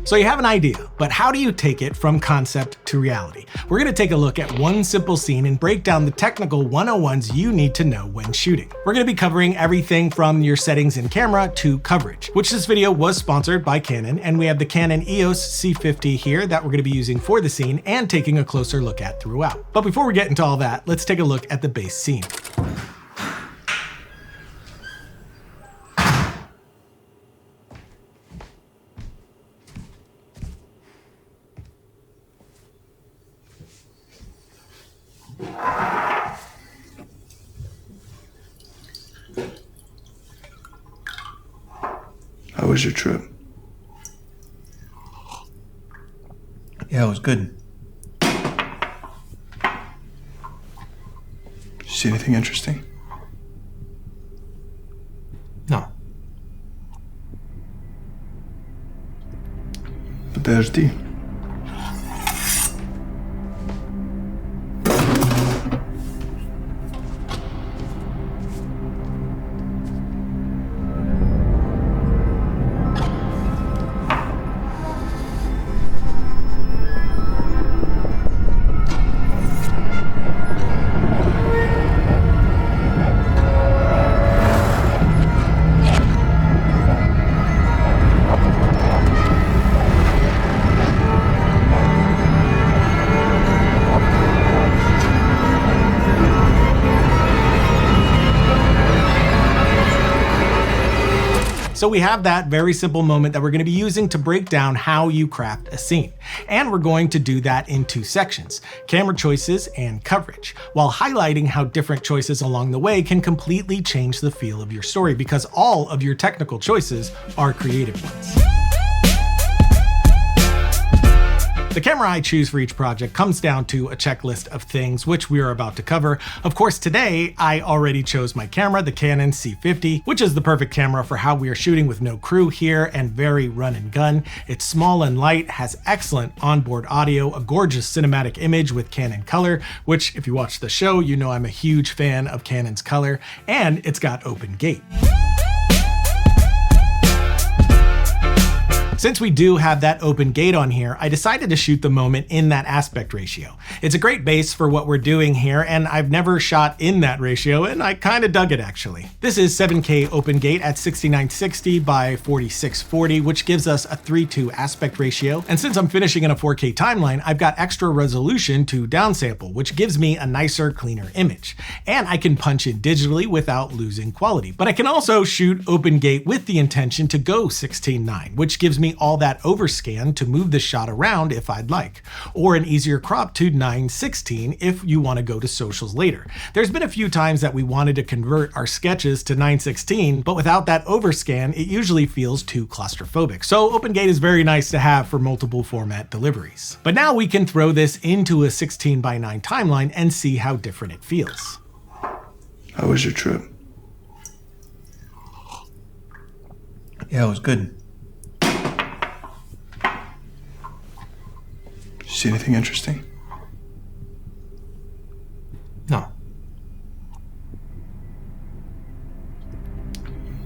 So you have an idea, but how do you take it from concept to reality? We're gonna take a look at one simple scene and break down the technical 101s you need to know when shooting. We're gonna be covering everything from your settings in camera to coverage, which this video was sponsored by Canon, and we have the Canon EOS C50 here that we're gonna be using for the scene and taking a closer look at throughout. But before we get into all that, let's take a look at the base scene. How was your trip? Yeah, it was good. Did you see anything interesting? No. Подожди. So we have that very simple moment that we're going to be using to break down how you craft a scene. And we're going to do that in two sections, camera choices and coverage, while highlighting how different choices along the way can completely change the feel of your story, because all of your technical choices are creative ones. The camera I choose for each project comes down to a checklist of things which we are about to cover. Of course, today I already chose my camera, the Canon C50, which is the perfect camera for how we are shooting with no crew here and very run and gun. It's small and light, has excellent onboard audio, a gorgeous cinematic image with Canon color, which if you watch the show, you know I'm a huge fan of Canon's color, and it's got open gate. Since we do have that open gate on here, I decided to shoot the moment in that aspect ratio. It's a great base for what we're doing here, and I've never shot in that ratio, and I kind of dug it actually. This is 7K open gate at 6960 by 4640, which gives us a 3:2 aspect ratio. And since I'm finishing in a 4K timeline, I've got extra resolution to downsample, which gives me a nicer, cleaner image. And I can punch in digitally without losing quality. But I can also shoot open gate with the intention to go 16:9, which gives me all that overscan to move the shot around if I'd like, or an easier crop to 9:16 if you want to go to socials later. There's been a few times that we wanted to convert our sketches to 9:16, but without that overscan, it usually feels too claustrophobic. So open gate is very nice to have for multiple format deliveries. But now we can throw this into a 16:9 timeline and see how different it feels. How was your trip? Yeah, it was good. Did you see anything interesting? No.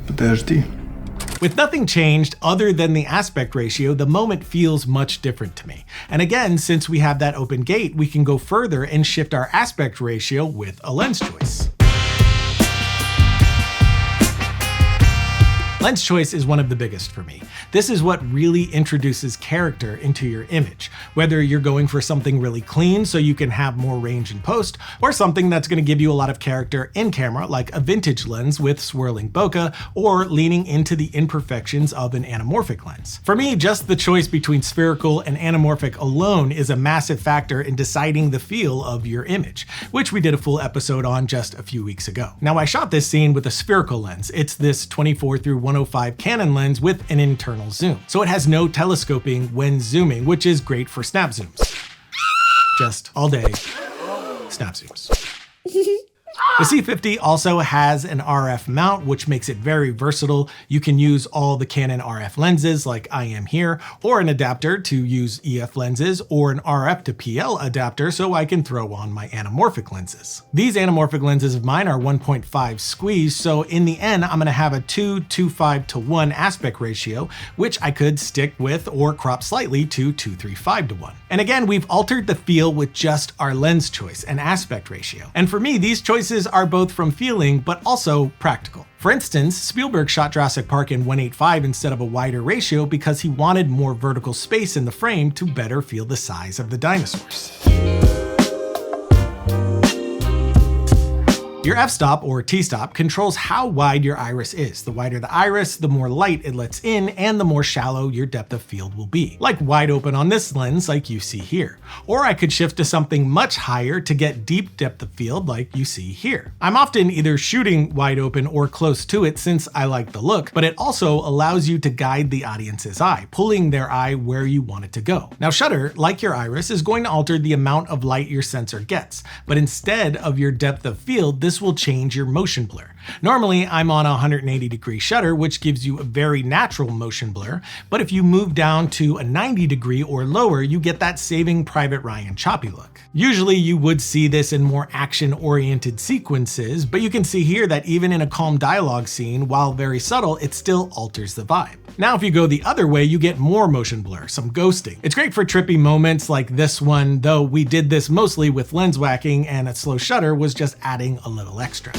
Подожди. With nothing changed other than the aspect ratio, the moment feels much different to me. And again, since we have that open gate, we can go further and shift our aspect ratio with a lens choice. Lens choice is one of the biggest for me. This is what really introduces character into your image, whether you're going for something really clean so you can have more range in post, or something that's going to give you a lot of character in camera, like a vintage lens with swirling bokeh, or leaning into the imperfections of an anamorphic lens. For me, just the choice between spherical and anamorphic alone is a massive factor in deciding the feel of your image, which we did a full episode on just a few weeks ago. Now, I shot this scene with a spherical lens. It's this 24-105 Canon lens with an internal zoom. So it has no telescoping when zooming, which is great for snap zooms. Just all day, snap zooms. The C50 also has an RF mount, which makes it very versatile. You can use all the Canon RF lenses like I am here, or an adapter to use EF lenses, or an RF to PL adapter so I can throw on my anamorphic lenses. These anamorphic lenses of mine are 1.5 squeeze, so in the end I'm going to have a 2:25:1 aspect ratio, which I could stick with or crop slightly to 2:35:1. And again, we've altered the feel with just our lens choice and aspect ratio. And for me, these choices are both from feeling but also practical. For instance, Spielberg shot Jurassic Park in 1:8:5 instead of a wider ratio because he wanted more vertical space in the frame to better feel the size of the dinosaurs. Your f-stop or t-stop controls how wide your iris is. The wider the iris, the more light it lets in and the more shallow your depth of field will be. Like wide open on this lens like you see here. Or I could shift to something much higher to get deep depth of field like you see here. I'm often either shooting wide open or close to it since I like the look, but it also allows you to guide the audience's eye, pulling their eye where you want it to go. Now shutter, like your iris, is going to alter the amount of light your sensor gets, but instead of your depth of field, this will change your motion blur. Normally, I'm on a 180-degree shutter, which gives you a very natural motion blur, but if you move down to a 90-degree or lower, you get that Saving Private Ryan choppy look. Usually, you would see this in more action-oriented sequences, but you can see here that even in a calm dialogue scene, while very subtle, it still alters the vibe. Now, if you go the other way, you get more motion blur, some ghosting. It's great for trippy moments like this one, though we did this mostly with lens whacking and a slow shutter was just adding a little extra.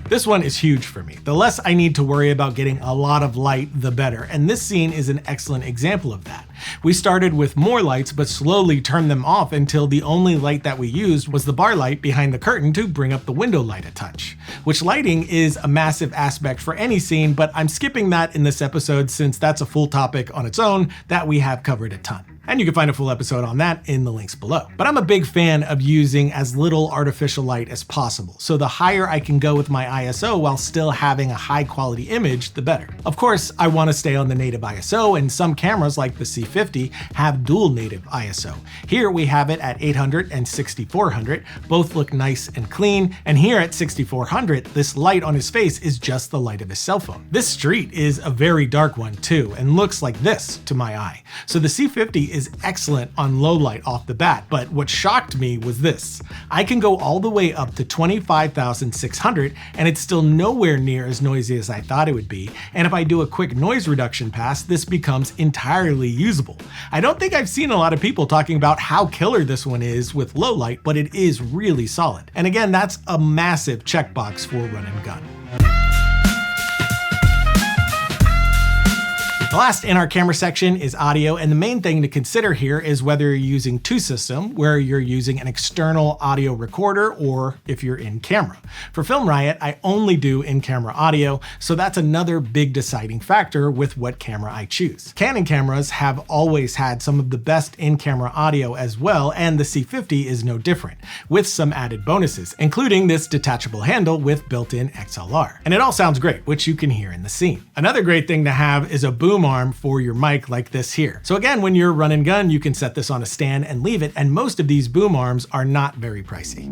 This one is huge for me. The less I need to worry about getting a lot of light, the better, and this scene is an excellent example of that. We started with more lights, but slowly turned them off until the only light that we used was the bar light behind the curtain to bring up the window light a touch. Which lighting is a massive aspect for any scene, but I'm skipping that in this episode since that's a full topic on its own that we have covered a ton. And you can find a full episode on that in the links below. But I'm a big fan of using as little artificial light as possible, so the higher I can go with my ISO while still having a high quality image, the better. Of course, I want to stay on the native ISO, and some cameras like the C50 have dual native ISO. Here we have it at 800 and 6400, both look nice and clean, and here at 6400, this light on his face is just the light of his cell phone. This street is a very dark one too, and looks like this to my eye. So the C50 is excellent on low light off the bat, but what shocked me was this. I can go all the way up to 25,600 and it's still nowhere near as noisy as I thought it would be, and if I do a quick noise reduction pass, this becomes entirely usable. I don't think I've seen a lot of people talking about how killer this one is with low light, but it is really solid. And again, that's a massive checkbox for run and gun. The last in our camera section is audio, and the main thing to consider here is whether you're using two system, where you're using an external audio recorder, or if you're in camera. For Film Riot, I only do in-camera audio, so that's another big deciding factor with what camera I choose. Canon cameras have always had some of the best in-camera audio as well, and the C50 is no different, with some added bonuses, including this detachable handle with built-in XLR. And it all sounds great, which you can hear in the scene. Another great thing to have is a boom arm for your mic like this here. So again, when you're run and gun, you can set this on a stand and leave it, and most of these boom arms are not very pricey.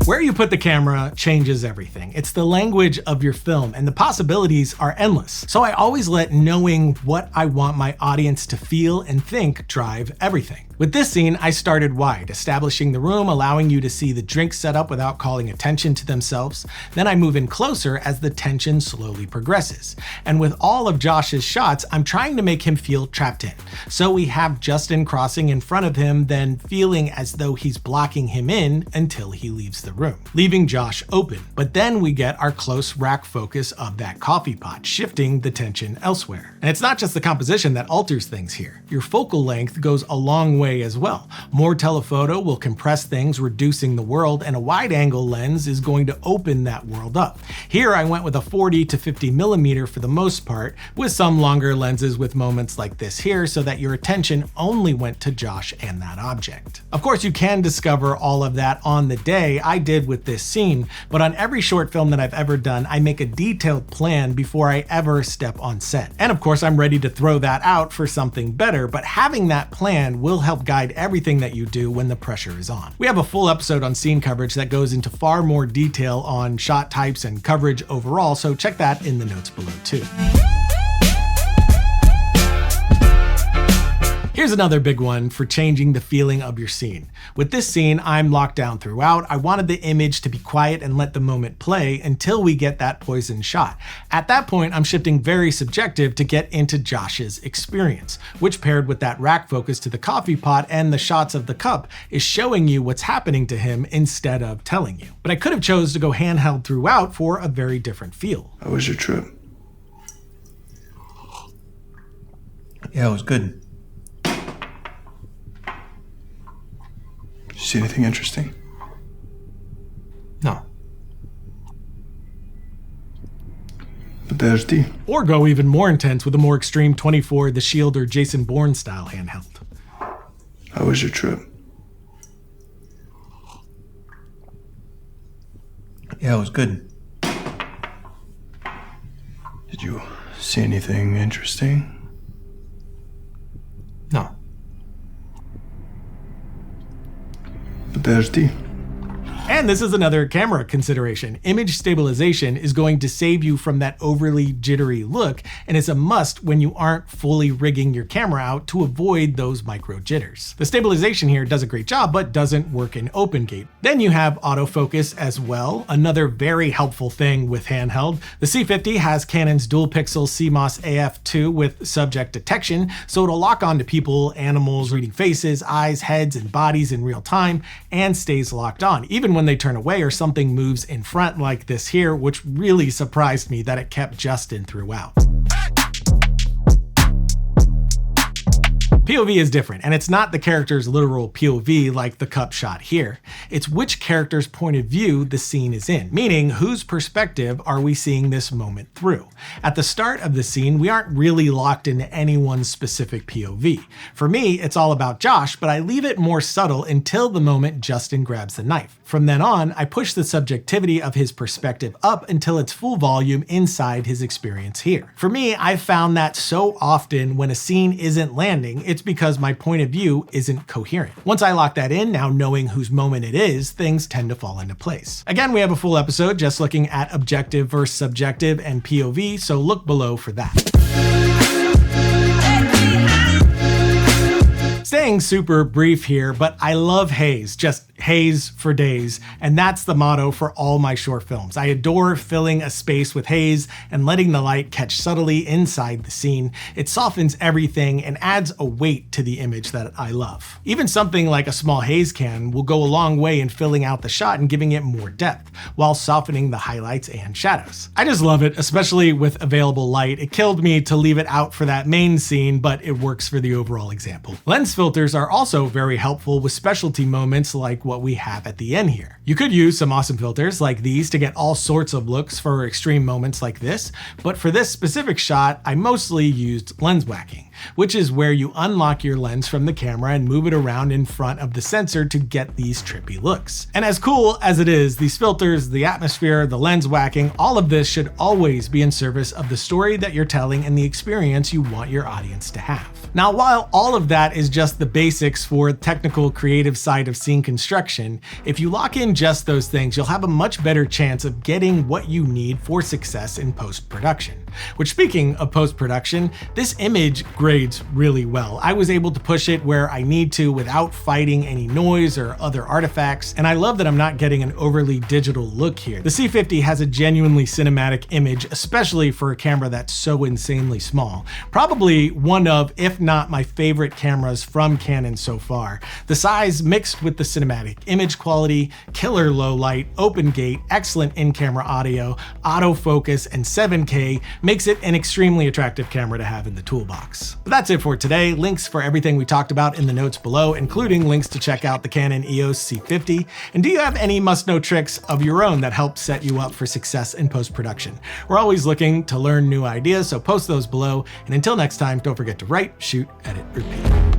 Where you put the camera changes everything. It's the language of your film, and the possibilities are endless. So I always let knowing what I want my audience to feel and think drive everything. With this scene, I started wide, establishing the room, allowing you to see the drink set up without calling attention to themselves. Then I move in closer as the tension slowly progresses. And with all of Josh's shots, I'm trying to make him feel trapped in. So we have Justin crossing in front of him, then feeling as though he's blocking him in until he leaves the room, leaving Josh open. But then we get our close rack focus of that coffee pot, shifting the tension elsewhere. And it's not just the composition that alters things here. Your focal length goes a long way as well. More telephoto will compress things, reducing the world, and a wide-angle lens is going to open that world up. Here I went with a 40 to 50 millimeter for the most part, with some longer lenses with moments like this here, so that your attention only went to Josh and that object. Of course, you can discover all of that on the day. I did with this scene, but on every short film that I've ever done, I make a detailed plan before I ever step on set. And of course, I'm ready to throw that out for something better, but having that plan will help help guide everything that you do when the pressure is on. We have a full episode on scene coverage that goes into far more detail on shot types and coverage overall, so check that in the notes below too. Here's another big one for changing the feeling of your scene. With this scene, I'm locked down throughout. I wanted the image to be quiet and let the moment play until we get that poisoned shot. At that point, I'm shifting very subjective to get into Josh's experience, which paired with that rack focus to the coffee pot and the shots of the cup is showing you what's happening to him instead of telling you. But I could have chose to go handheld throughout for a very different feel. How was your trip? Yeah, it was good. See anything interesting? No. Подожди. Or go even more intense with a more extreme 24, The Shield, or Jason Bourne style handheld. How was your trip? Yeah, it was good. Did you see anything interesting? No. Подожди. And this is another camera consideration. Image stabilization is going to save you from that overly jittery look, and it's a must when you aren't fully rigging your camera out to avoid those micro jitters. The stabilization here does a great job, but doesn't work in OpenGate. Then you have autofocus as well, another very helpful thing with handheld. The C50 has Canon's dual pixel CMOS AF2 with subject detection, so it'll lock onto people, animals, reading faces, eyes, heads, and bodies in real time, and stays locked on, even when they turn away or something moves in front like this here, which really surprised me that it kept Justin throughout. POV is different, and it's not the character's literal POV like the cup shot here. It's which character's point of view the scene is in, meaning whose perspective are we seeing this moment through. At the start of the scene, we aren't really locked into anyone's specific POV. For me, it's all about Josh, but I leave it more subtle until the moment Justin grabs the knife. From then on, I push the subjectivity of his perspective up until it's full volume inside his experience here. For me, I've found that so often when a scene isn't landing, it's because my point of view isn't coherent. Once I lock that in, now knowing whose moment it is, things tend to fall into place. Again, we have a full episode just looking at objective versus subjective and POV, so look below for that. Staying super brief here, but I love haze, just haze for days, and that's the motto for all my short films. I adore filling a space with haze and letting the light catch subtly inside the scene. It softens everything and adds a weight to the image that I love. Even something like a small haze can will go a long way in filling out the shot and giving it more depth, while softening the highlights and shadows. I just love it, especially with available light. It killed me to leave it out for that main scene, but it works for the overall example. Lens filters are also very helpful with specialty moments like what we have at the end here. You could use some awesome filters like these to get all sorts of looks for extreme moments like this, but for this specific shot, I mostly used lens whacking, which is where you unlock your lens from the camera and move it around in front of the sensor to get these trippy looks. And as cool as it is, these filters, the atmosphere, the lens whacking, all of this should always be in service of the story that you're telling and the experience you want your audience to have. Now, while all of that is just the basics for the technical creative side of scene construction, if you lock in just those things, you'll have a much better chance of getting what you need for success in post-production. Which, speaking of post-production, this image grades really well. I was able to push it where I need to without fighting any noise or other artifacts, and I love that I'm not getting an overly digital look here. The C50 has a genuinely cinematic image, especially for a camera that's so insanely small. Probably one of, if not my favorite cameras from Canon so far. The size mixed with the cinematic image quality, killer low light, OpenGate, excellent in-camera audio, autofocus, and 7K makes it an extremely attractive camera to have in the toolbox. But that's it for today. Links for everything we talked about in the notes below, including links to check out the Canon EOS C50. And do you have any must-know tricks of your own that help set you up for success in post-production? We're always looking to learn new ideas, so post those below. And until next time, don't forget to write, shoot, edit, repeat.